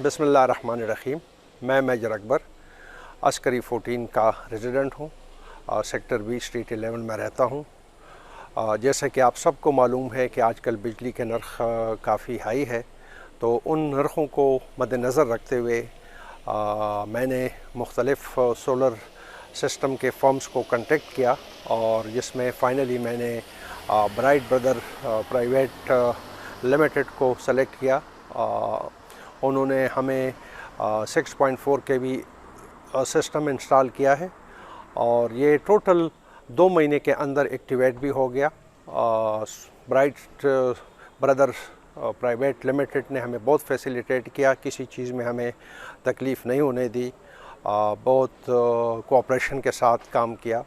बिस्मिल्लाहिर्रहमानिर्रहीम। मैं मेजर अकबर अस्करी 14 का रेजिडेंट हूँ और सेक्टर बी स्ट्रीट 11 में रहता हूँ। जैसे कि आप सबको मालूम है कि आजकल बिजली के नर्ख़ काफ़ी हाई है, तो उन नरख़ों को मद्देनज़र रखते हुए मैंने मुख्तलिफ़ सोलर सिस्टम के फर्म्स को कांटेक्ट किया और जिसमें फ़ाइनली मैंने ब्राइट ब्रदर प्राइवेट लिमिटेड को सेलेक्ट किया। उन्होंने हमें 6.4 kV सिस्टम इंस्टॉल किया है और ये टोटल 2 महीने के अंदर एक्टिवेट भी हो गया। ब्राइट ब्रदर प्राइवेट लिमिटेड ने हमें बहुत फैसिलिटेट किया, किसी चीज़ में हमें तकलीफ़ नहीं होने दी, बहुत कोऑपरेशन के साथ काम किया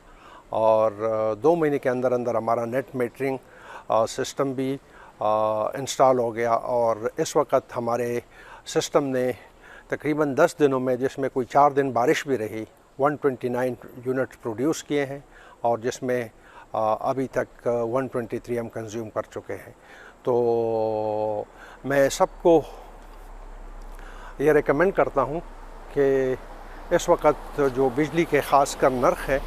और 2 महीने के अंदर अंदर हमारा नेट मीटरिंग सिस्टम भी इंस्टॉल हो गया। और इस वक्त हमारे सिस्टम ने तकरीबन 10 दिनों में, जिसमें कोई 4 दिन बारिश भी रही, 129 यूनिट्स प्रोड्यूस किए हैं और जिसमें अभी तक 123 हम कंज्यूम कर चुके हैं। तो मैं सबको ये रेकमेंड करता हूँ कि इस वक्त जो बिजली के ख़ास कर नर्ख़ है,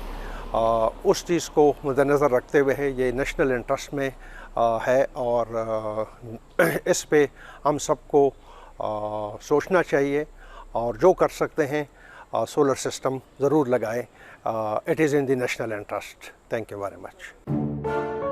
उस चीज़ को मद्देनज़र रखते हुए है, ये नेशनल इंटरेस्ट में है और इस पे हम सबको सोचना चाहिए और जो कर सकते हैं सोलर सिस्टम ज़रूर लगाएं। It is in the national interest. Thank you very much.